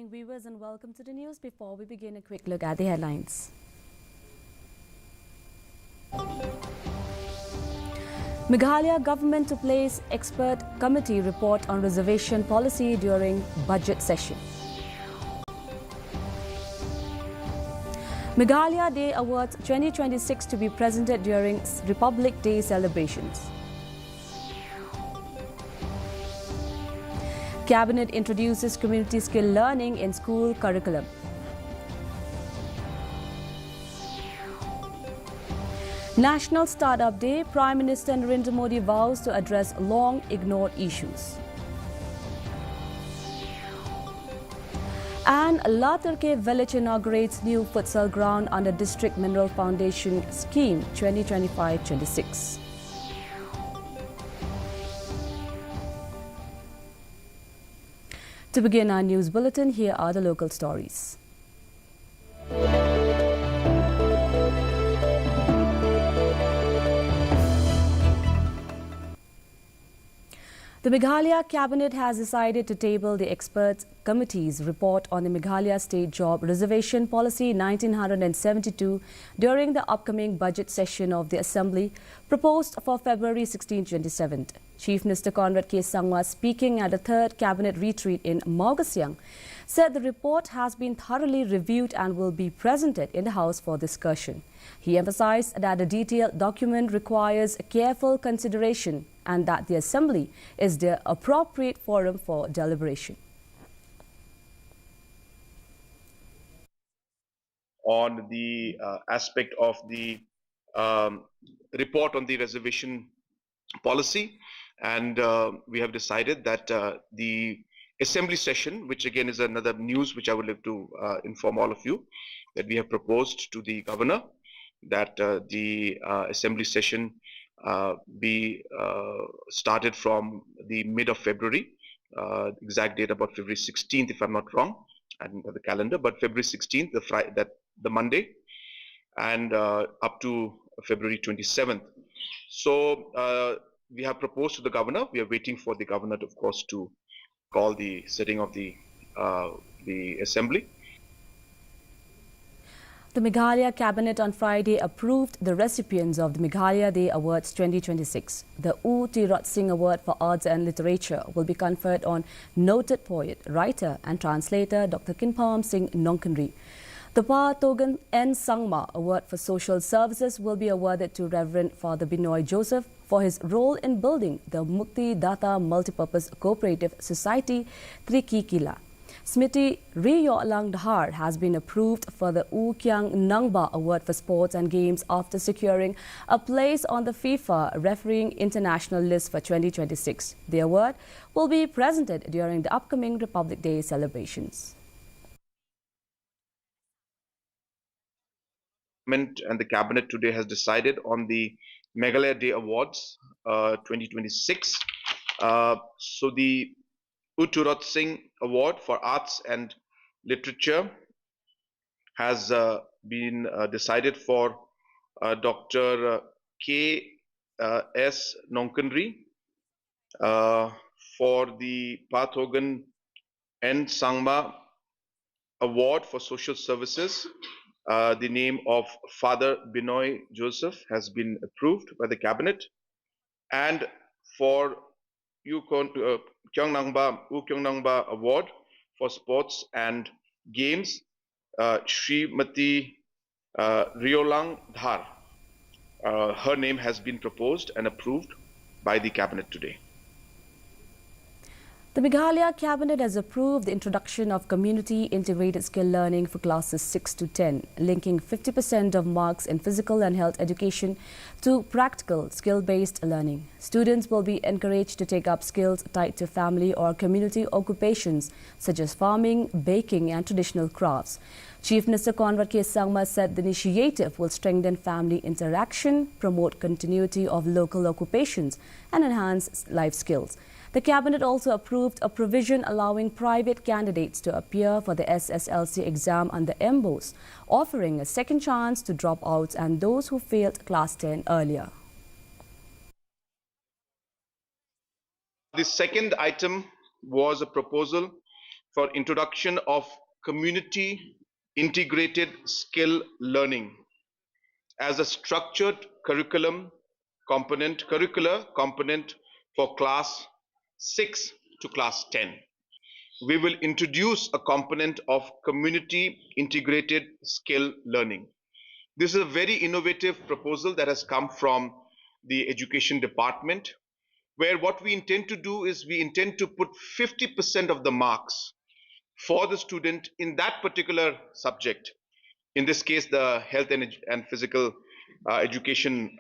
morning, viewers, and welcome to the news. Before we begin, a quick look at the headlines. Meghalaya government to place expert committee report on reservation policy during budget session. Meghalaya Day Awards 2026 to be presented during Republic Day celebrations. Cabinet introduces community skill learning in school curriculum. National Startup Day, Prime Minister Narendra Modi vows to address long-ignored issues. And Laturke village inaugurates new futsal ground under District Mineral Foundation Scheme 2025-26. To begin our news bulletin, here are the local stories. The Meghalaya Cabinet has decided to table the Experts Committee's report on the Meghalaya State Job Reservation Policy 1972 during the upcoming budget session of the Assembly, proposed for February 16-27. Chief Minister Conrad K. Sangma, speaking at the third Cabinet retreat in Maugasiang, said the report has been thoroughly reviewed and will be presented in the House for discussion. He emphasized that the detailed document requires careful consideration and that the Assembly is the appropriate forum for deliberation. On the aspect of the report on the reservation policy, and we have decided that the Assembly session, which again is another news which I would like to inform all of you, that we have proposed to the Governor that the Assembly session be started from the mid of February, exact date about February 16th if I'm not wrong, and the calendar, but February 16th, the Monday, and up to February 27th. So we have proposed to the Governor. We are waiting for the Governor, of course, to call the sitting of the Assembly. The Meghalaya Cabinet on Friday approved the recipients of the Meghalaya Day Awards 2026. The U Tirot Singh Award for Arts and Literature will be conferred on noted poet, writer and translator Dr. Kinpam Singh Nongkanri. The Pa Togan N. Sangma Award for Social Services will be awarded to Reverend Father Binoy Joseph for his role in building the Mukti Data Multipurpose Cooperative Society Trikikila. Smiti Riyolang Dhar has been approved for the U Kyang Nangba Award for Sports and Games after securing a place on the FIFA refereeing international list for 2026. The award will be presented during the upcoming Republic Day celebrations. And the Cabinet today has decided on the Meghalaya Day Awards 2026. So the Utturat Singh Award for Arts and Literature has been decided for Dr. K. S. Nongkanri. For the Pathogan N. Sangma Award for Social Services, the name of Father Binoy Joseph has been approved by the Cabinet. And for U Kyong Nangba Award for Sports and Games, Srimati Riolang Dhar. Her name has been proposed and approved by the Cabinet today. The Meghalaya Cabinet has approved the introduction of community integrated skill learning for classes 6 to 10, linking 50% of marks in physical and health education to practical skill-based learning. Students will be encouraged to take up skills tied to family or community occupations such as farming, baking and traditional crafts. Chief Minister Conrad K. Sangma said the initiative will strengthen family interaction, promote continuity of local occupations and enhance life skills. The Cabinet also approved a provision allowing private candidates to appear for the SSLC exam under MBOS, offering a second chance to dropouts and those who failed Class 10 earlier. The second item was a proposal for introduction of community integrated skill learning as a structured curricular component for class 6 to class 10. We will introduce a component of community integrated skill learning. This is a very innovative proposal that has come from the education department, where what we intend to do is we intend to put 50% of the marks for the student in that particular subject, in this case the health and physical education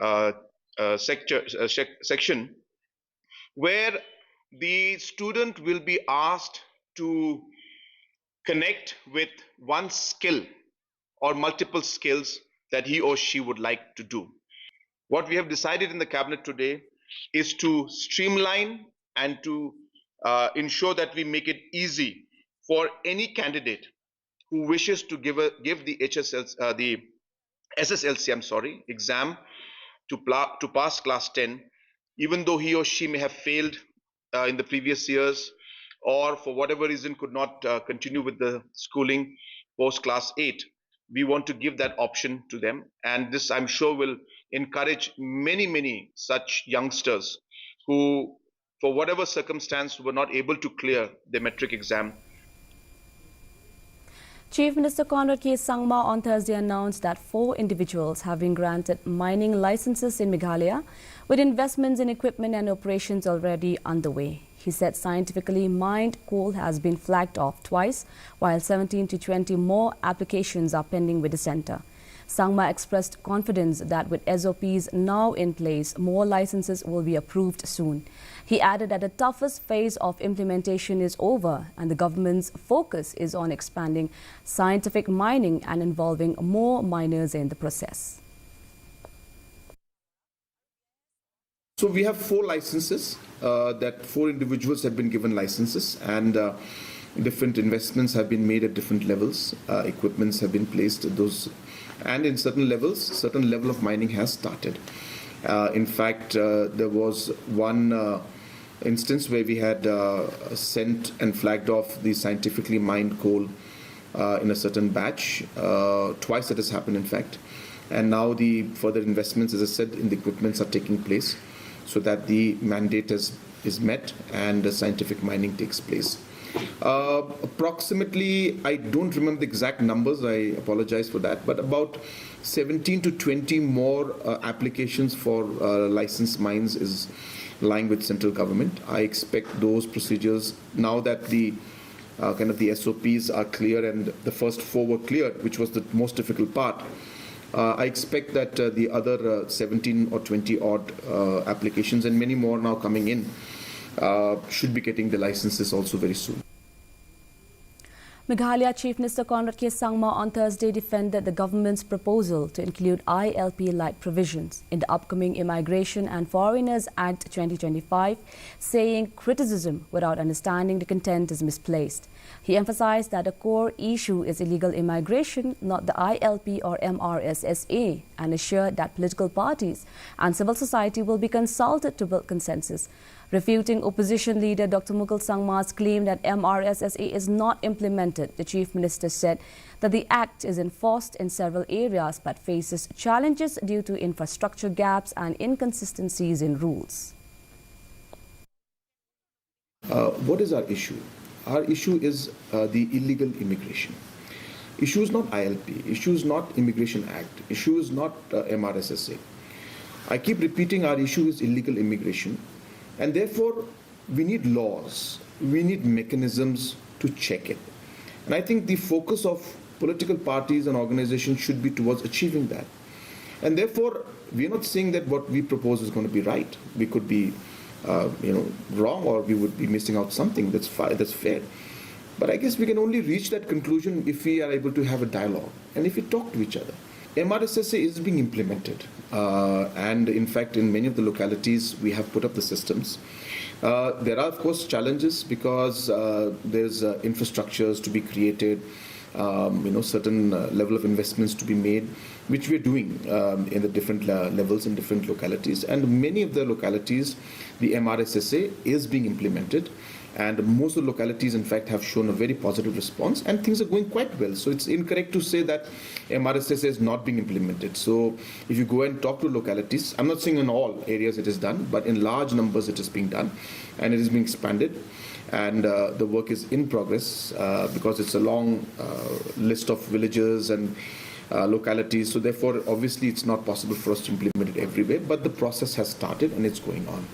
section, where the student will be asked to connect with one skill or multiple skills that he or she would like to do. What we have decided in the cabinet today is to streamline and to ensure that we make it easy for any candidate who wishes to give the SSLC exam to pass class 10, even though he or she may have failed in the previous years, or for whatever reason could not continue with the schooling post class 8. We want to give that option to them, and this, I'm sure, will encourage many such youngsters who, for whatever circumstance, were not able to clear the metric exam. Chief Minister Conrad K. Sangma on Thursday announced that 4 individuals have been granted mining licenses in Meghalaya, with investments in equipment and operations already underway. He said scientifically mined coal has been flagged off twice, while 17 to 20 more applications are pending with the centre. Sangma expressed confidence that with SOPs now in place, more licenses will be approved soon. He added that the toughest phase of implementation is over and the government's focus is on expanding scientific mining and involving more miners in the process. So we have 4 licenses, that 4 individuals have been given licenses, and different investments have been made at different levels. Equipments have been placed at those, and in certain levels, certain level of mining has started. In fact, there was one instance where we had sent and flagged off the scientifically mined coal in a certain batch. Twice that has happened, in fact. And now the further investments, as I said, in the equipments are taking place so that the mandate is met and the scientific mining takes place. Approximately, I don't remember the exact numbers, I apologize for that, but about 17 to 20 more applications for licensed mines is lying with central government. I expect those procedures, now that the kind of the SOPs are clear and the first 4 were cleared, which was the most difficult part, I expect that the other 17 or 20 odd applications and many more now coming in should be getting the licenses also very soon. Meghalaya Chief Minister Conrad K. Sangma on Thursday defended the government's proposal to include ILP-like provisions in the upcoming Immigration and Foreigners Act 2025, saying criticism without understanding the content is misplaced. He emphasized that the core issue is illegal immigration, not the ILP or MRSSA, and assured that political parties and civil society will be consulted to build consensus. Refuting opposition leader Dr. Mukul Sangma's claim that MRSSA is not implemented, the Chief Minister said that the Act is enforced in several areas but faces challenges due to infrastructure gaps and inconsistencies in rules. What is our issue? Our issue is the illegal immigration. Issue is not ILP, issue is not Immigration Act, issue is not MRSSA. I keep repeating our issue is illegal immigration, and therefore we need laws, we need mechanisms to check it. And I think the focus of political parties and organizations should be towards achieving that. And therefore, we are not saying that what we propose is going to be right. We could be wrong, or we would be missing out something that's fair. But I guess we can only reach that conclusion if we are able to have a dialogue and if we talk to each other. MRSSA is being implemented, and in fact in many of the localities we have put up the systems. There are of course challenges because there's infrastructures to be created, certain level of investments to be made, which we're doing in the different levels in different localities. And many of the localities, the MRSSA is being implemented. And most of the localities, in fact, have shown a very positive response, and things are going quite well. So it's incorrect to say that MRSSA is not being implemented. So if you go and talk to localities, I'm not saying in all areas it is done, but in large numbers it is being done, and it is being expanded. And the work is in progress because it's a long list of villages and localities. So therefore, obviously, it's not possible for us to implement it everywhere, but the process has started and it's going on.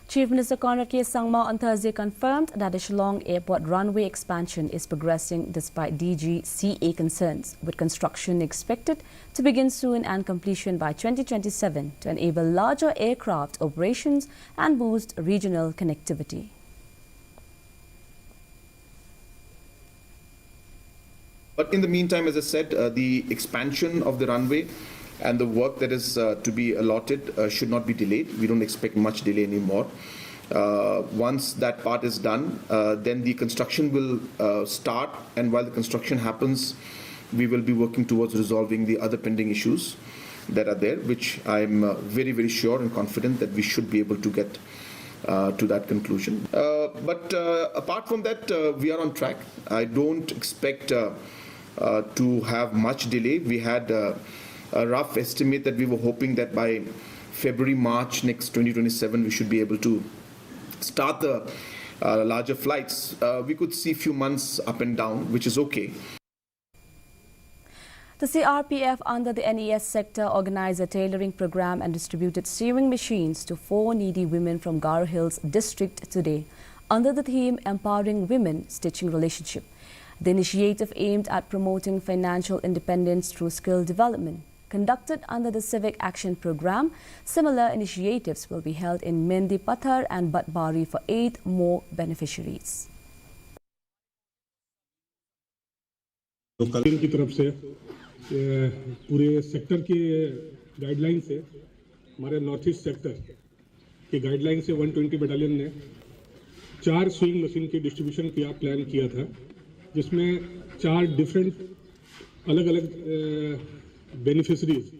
Chief Minister Conrad K. Sangma on Thursday confirmed that the Shillong Airport runway expansion is progressing despite DGCA concerns, with construction expected to begin soon and completion by 2027 to enable larger aircraft operations and boost regional connectivity. But in the meantime, as I said, the expansion of the runway and the work that is to be allotted should not be delayed. We don't expect much delay anymore. Once that part is done, then the construction will start, and while the construction happens, we will be working towards resolving the other pending issues that are there, which I'm very, very sure and confident that we should be able to get to that conclusion. But apart from that, we are on track. I don't expect to have much delay. We had a rough estimate that we were hoping that by February, March next 2027, we should be able to start the larger flights. We could see a few months up and down, which is okay. The CRPF under the NES sector organized a tailoring program and distributed sewing machines to 4 needy women from Garo Hills district today under the theme Empowering Women Stitching Relationship. The initiative aimed at promoting financial independence through skill development. Conducted under the Civic Action Program, similar initiatives will be held in Mendi Pathar and Batbari for 8 more beneficiaries. की तरफ से पूरे sector के guideline से हमारे north east sector के guideline से 120 battalion ने 4 स्विंग मशीन की डिस्ट्रीब्यूशन किया प्लान किया था, जिसमें 4 डिफरेंट अलग-अलग बेनिफिशरीज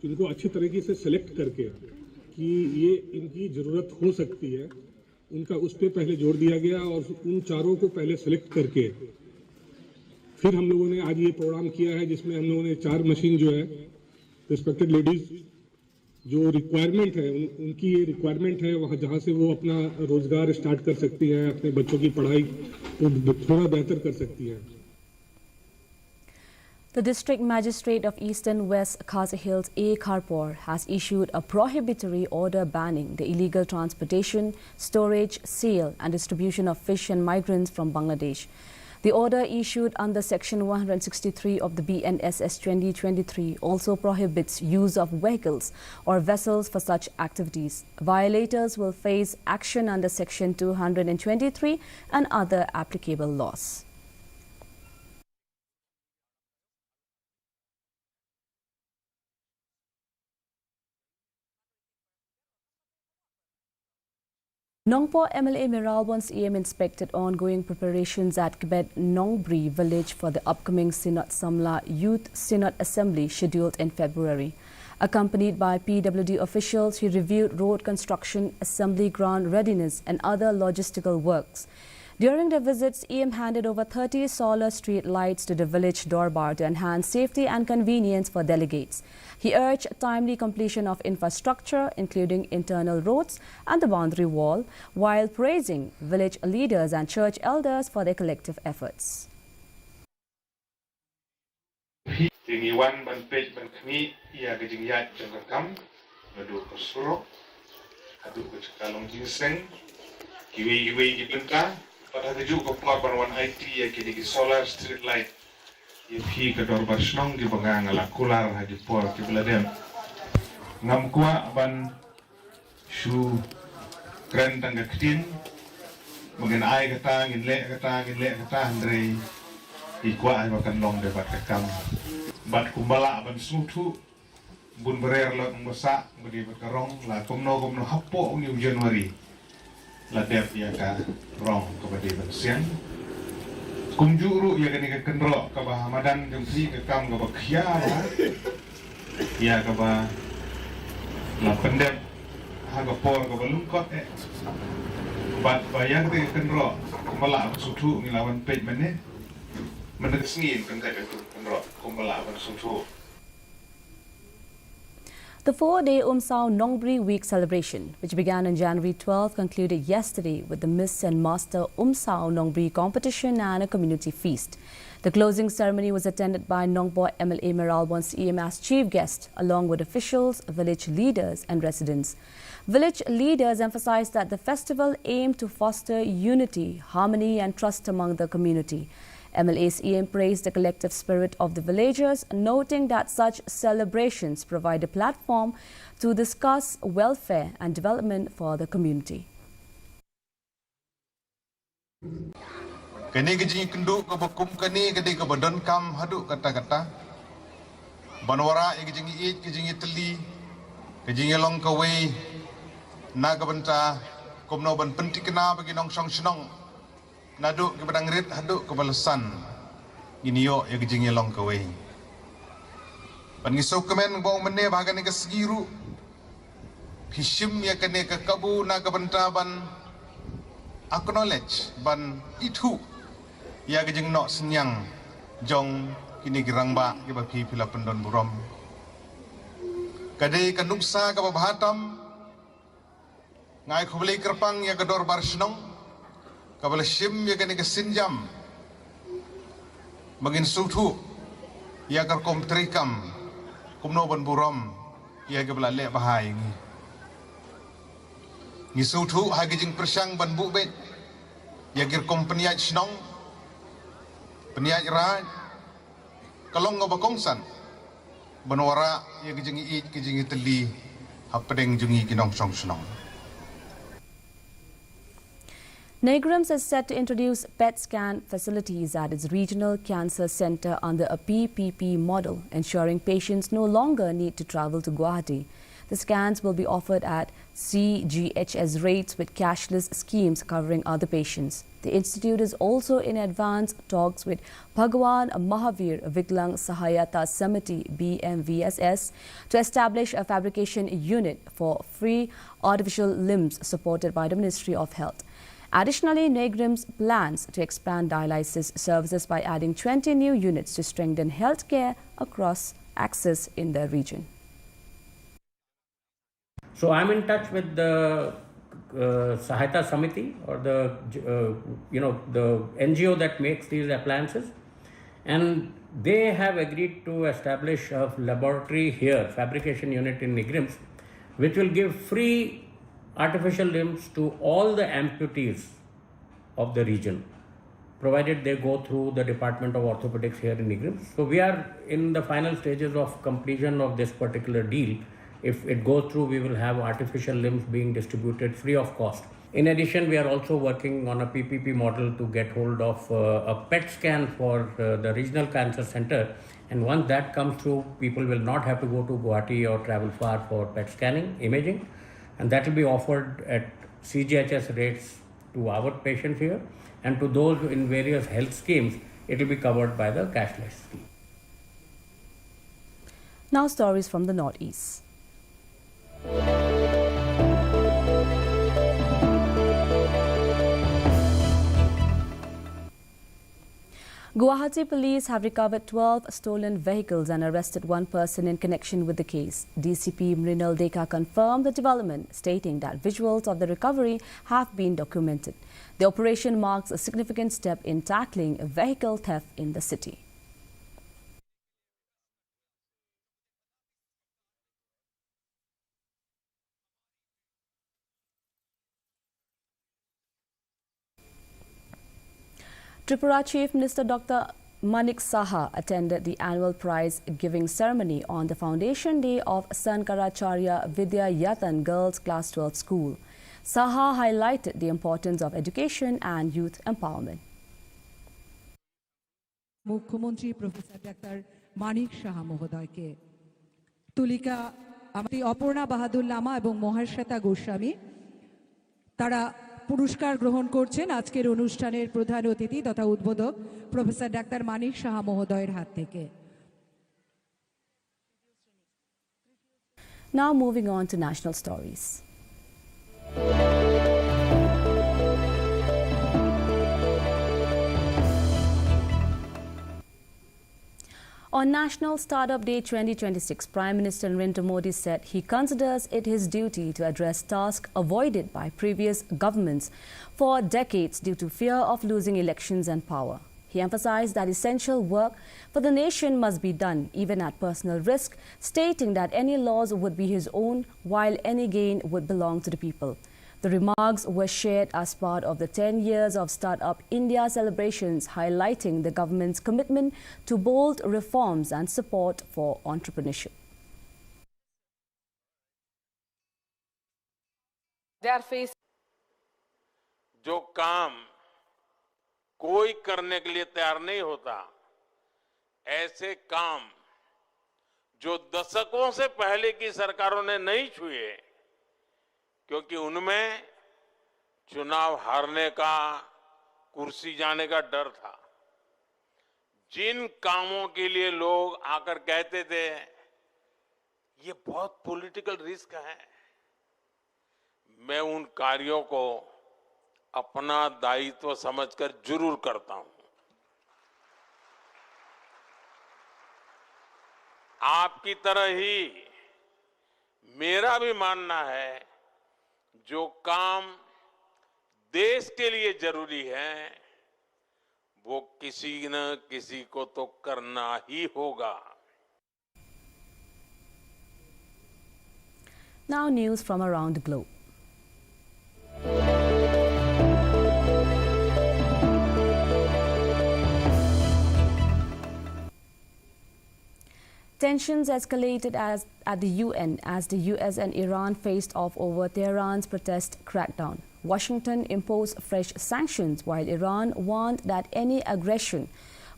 जिनको अच्छी तरीके से सेलेक्ट करके कि ये इनकी ज़रूरत हो सकती है, उनका उस पर पहले जोर दिया गया और उन 4 को पहले सेलेक्ट करके फिर हम लोगों ने आज ये प्रोग्राम किया है, जिसमें हम लोगों ने 4 मशीन जो है रिस्पेक्टेड लेडीज़ जो रिक्वायरमेंट है उनकी ये रिक्वायरमेंट है, वहाँ जहाँ से वो अपना रोज़गार स्टार्ट कर सकती हैं, अपने बच्चों की पढ़ाई को थोड़ा बेहतर कर सकती हैं. The District Magistrate of Eastern West Khasi Hills A. Kharpur has issued a prohibitory order banning the illegal transportation, storage, sale and distribution of fish and migrants from Bangladesh. The order issued under Section 163 of the BNSS 2023 also prohibits use of vehicles or vessels for such activities. Violators will face action under Section 223 and other applicable laws. Nongpo MLA Miralbon's EM inspected ongoing preparations at Kibet Nongbri village for the upcoming Sinot Samla Youth Sinot Assembly scheduled in February. Accompanied by PWD officials, he reviewed road construction, assembly ground readiness and other logistical works. During the visits, EM handed over 30 solar street lights to the village Dorbar to enhance safety and convenience for delegates. He urged timely completion of infrastructure, including internal roads and the boundary wall, while praising village leaders and church elders for their collective efforts. Pada tujuh korban wan IT ya kini solar street light ya fi ke Dorbar Snong di bengang ala kular di por ke beladem ngam kuat ban shu kren tangga ketin mungkin ai kata ngin le kata andre ikwa ai makan long debat kekam bat kumbala ban sutu bun berer lot ngasa ngudi berkarong la komno hapo ni Januari la dep ya ka rong kepada bensian kumjuru ya kini ke kendro ke bahamadan jengsi ke kam ke bakhia ya ke bah la pendep hagapor ko balung kot but bayang de kan ro kumala sutu ngilawan pej mane manasngin kan ta kan ro kumala sutu. The 4-day Umsao Nongbri Week celebration, which began on January 12, concluded yesterday with the Miss and Master Umsao Nongbri competition and a community feast. The closing ceremony was attended by Nongboy MLA Meralbon CM as chief guest, along with officials, village leaders and residents. Village leaders emphasized that the festival aimed to foster unity, harmony and trust among the community. MLA CM praised the collective spirit of the villagers, noting that such celebrations provide a platform to discuss welfare and development for the community. Kini kejing kenduk ke bekum kini kedi ke badan kam haduk kata-kata. Banwara yang kejing iit kejing iteli kejing long kawe na ke benta komno ban pentikna bagi nong song senong naduk ke badang rit haduk ke balasan ini yo yang kejing long kawe. Ban ngisau kemen bong mene bahagian ke segiru hishim ya kene ke kabu na ke benta ban acknowledge ban itu ya kejeng nok senyang jong kini gerang ba ke bagi pila pendon burom kadai kanuksa ke bahatam ngai khubli kerpang ya kedor barsnong kabel shim ya kene ke sinjam magin sutu ya kar kom trikam kumno ban burom ya ke belale bahai ngi sutu ha kejeng persang ban bu bet ya gir kom peniat snong peniat raj kalong ngobakongsan banwara ya kejeng iit kejeng teli hapedeng jungi kinong song snong. Negrims is set to introduce PET scan facilities at its regional cancer center under a PPP model, ensuring patients no longer need to travel to Guwahati. The scans will be offered at CGHS rates with cashless schemes covering other patients. The institute is also in advanced talks with Bhagwan Mahavir Viklang Sahayata Samiti BMVSS to establish a fabrication unit for free artificial limbs supported by the Ministry of Health. Additionally, Negrims plans to expand dialysis services by adding 20 new units to strengthen healthcare across access in the region. So I'm in touch with the Sahayata Samiti, or the the NGO that makes these appliances, and they have agreed to establish a laboratory here, fabrication unit in Negrims, which will give free artificial limbs to all the amputees of the region, provided they go through the Department of Orthopedics here in Negrims. So we are in the final stages of completion of this particular deal. If it goes through, we will have artificial limbs being distributed free of cost. In addition, we are also working on a PPP model to get hold of a PET scan for the regional cancer center. And once that comes through, people will not have to go to Guwahati or travel far for PET scanning, imaging. And that will be offered at CGHS rates to our patients here, and to those in various health schemes, it will be covered by the cashless scheme. Now stories from the Northeast. Guwahati police have recovered 12 stolen vehicles and arrested one person in connection with the case. DCP Mrinal Deka confirmed the development, stating that visuals of the recovery have been documented. The operation marks a significant step in tackling vehicle theft in the city. Tripura Chief Minister Dr. Manik Saha attended the annual prize-giving ceremony on the foundation day of Sankaracharya Vidya Yatan Girls Class 12 School. Saha highlighted the importance of education and youth empowerment. Mukhyamantri Professor Dr. Manik Saha Mohodoyke, Tulika Amati Aparna Bahadur Lama এবং মহাশ্বেতা গোস্বামী তারা পুরস্কার গ্রহণ করছেন আজকের অনুষ্ঠানের প্রধান অতিথি তথা উদ্বোধক প্রফেসর ডাক্তার মানিক সাহা মহোদয়ের হাত থেকে। Now moving on to national stories. On National Startup Day 2026, Prime Minister Narendra Modi said he considers it his duty to address tasks avoided by previous governments for decades due to fear of losing elections and power. He emphasized that essential work for the nation must be done, even at personal risk, stating that any loss would be his own, while any gain would belong to the people. The remarks were shared as part of the 10 years of Startup India celebrations, highlighting the government's commitment to bold reforms and support for entrepreneurship. They are facing जो काम कोई करने के लिए तैयार नहीं होता, ऐसे काम जो दशकों से पहले की सरकारों ने नहीं छुए, क्योंकि उनमें चुनाव हारने का, कुर्सी जाने का डर था। जिन कामों के लिए लोग आकर कहते थे ये बहुत पॉलिटिकल रिस्क है, मैं उन कार्यों को अपना दायित्व समझकर जरूर करता हूं। आपकी तरह ही मेरा भी मानना है, जो काम देश के लिए जरूरी है वो किसी न किसी को तो करना ही होगा। Now news from around the globe. Tensions escalated at the UN as the US and Iran faced off over Tehran's protest crackdown. Washington imposed fresh sanctions while Iran warned that any aggression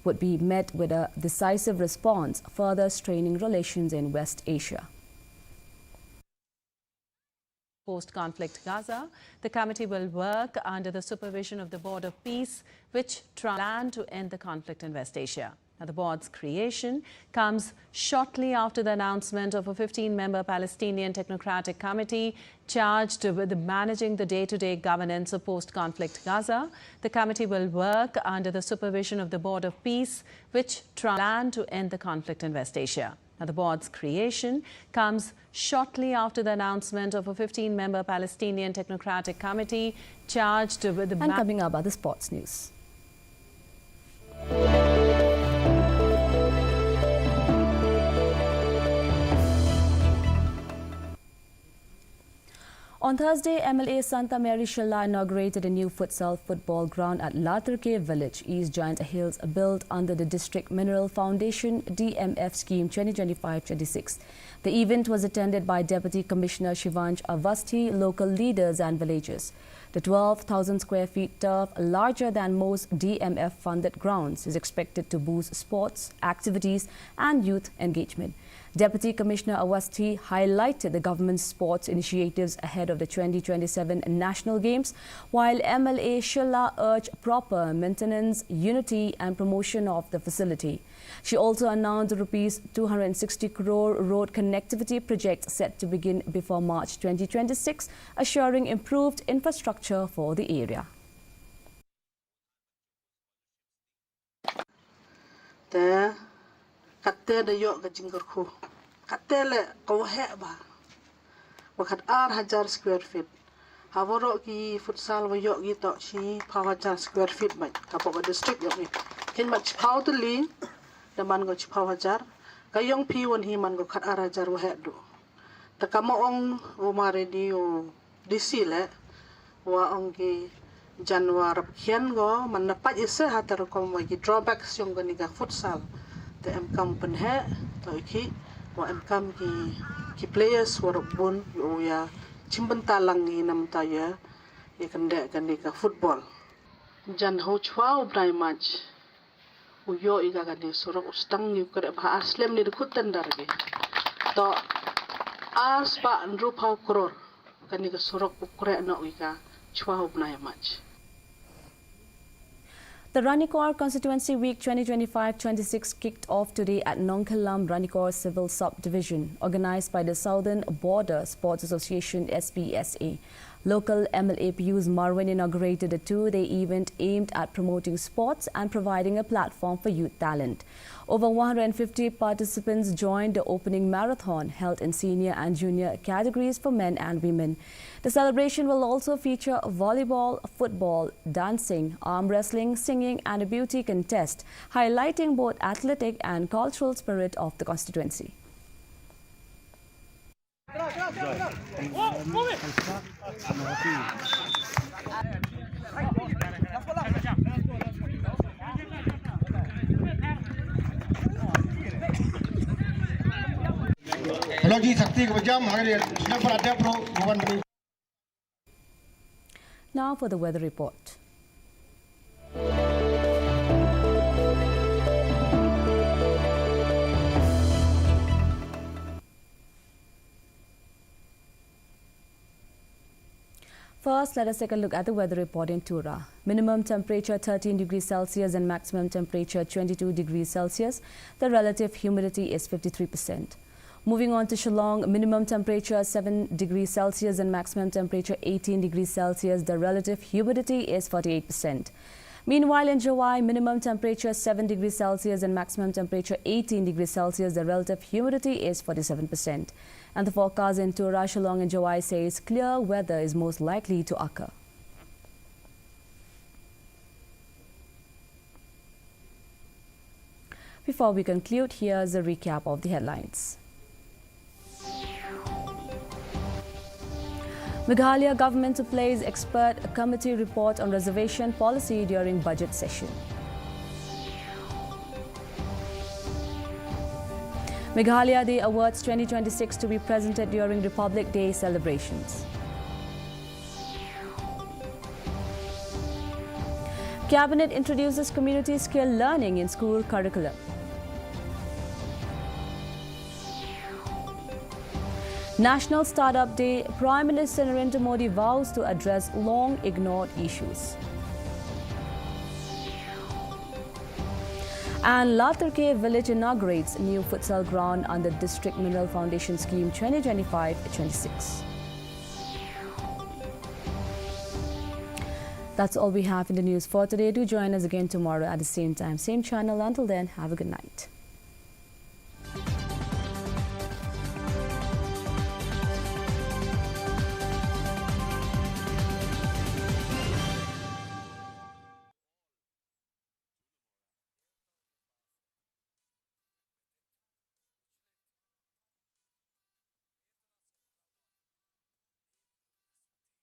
would be met with a decisive response, further straining relations in West Asia. Post-conflict Gaza, the committee will work under the supervision of the Board of Peace, which plan to end the conflict in West Asia. Now, the board's creation comes shortly after the announcement of a 15-member Palestinian technocratic committee charged with managing the day-to-day governance of post-conflict Gaza. The committee will work under the supervision of the Board of Peace, which plan to end the conflict in West Asia. Now, the board's creation comes shortly after the announcement of a 15-member Palestinian technocratic committee charged with And coming up are the sports news. On Thursday, MLA Santa Mary Shilla inaugurated a new futsal football ground at Laturke Village, East Giant Hills, built under the District Mineral Foundation DMF Scheme 2025-26. The event was attended by Deputy Commissioner Shivansh Avasthi, local leaders and villagers. The 12,000 square feet turf, larger than most DMF-funded grounds, is expected to boost sports, activities and youth engagement. Deputy Commissioner Awasthi highlighted the government's sports initiatives ahead of the 2027 National Games, while MLA Shilla urged proper maintenance, unity and promotion of the facility. She also announced the Rs 260 crore road connectivity project set to begin before March 2026, assuring improved infrastructure for the area. Katte da yok ga jingurku. Katte le kawhe ba. Wakat 8,000 square feet. Havoro ki futsal wa yok gi to si 5,000 square feet ba. Kapok district yok ni. Kin ma chpau tu li da man go 5,000. Kayong pi won hi man go kat 8,000 wa he do. Ta kamo ong umare di o DC le wa ong ki Januar kian go man napat isa hatar ko mo ki drawbacks yung ganiga futsal. The MCAM penhe to iki wa MCAM ki players warabun yo ya chimbantalang ni nam ta ya kande ka football jan ho chwa ubrai match uyo iga gani sorok ustang ni kare bha aslem ni kutan darge to as ba nru phau kror kani ka sorok ukre na uiga chwa ubrai match. The Ranikor Constituency Week 2025-26 kicked off today at Nongkalam Ranikor Civil Subdivision, organized by the Southern Border Sports Association SPSA. Local MLA Piyush Marwan inaugurated a two-day event aimed at promoting sports and providing a platform for youth talent. Over 150 participants joined the opening marathon held in senior and junior categories for men and women. The celebration will also feature volleyball, football, dancing, arm wrestling, singing and a beauty contest, highlighting both athletic and cultural spirit of the constituency. Now for the weather report. First, let us take a look at the weather report in Tura. Minimum temperature 13 degrees Celsius and maximum temperature 22 degrees Celsius. The relative humidity is 53%. Moving on to Shillong, minimum temperature 7 degrees Celsius and maximum temperature 18 degrees Celsius. The relative humidity is 48%. Meanwhile, in Jawai, minimum temperature 7 degrees Celsius and maximum temperature 18 degrees Celsius. The relative humidity is 47%. And the forecast in Tura, Shillong and Jawai says clear weather is most likely to occur. Before we conclude, here's a recap of the headlines. Meghalaya government to place expert committee report on reservation policy during budget session. Meghalaya Day Awards 2026 to be presented during Republic Day celebrations. Cabinet introduces community skill learning in school curriculum. National Startup Day, Prime Minister Narendra Modi vows to address long-ignored issues. And Latarke village inaugurates new futsal ground under District Mineral Foundation Scheme 2025-26. That's all we have in the news for today. Do join us again tomorrow at the same time, same channel. Until then, have a good night.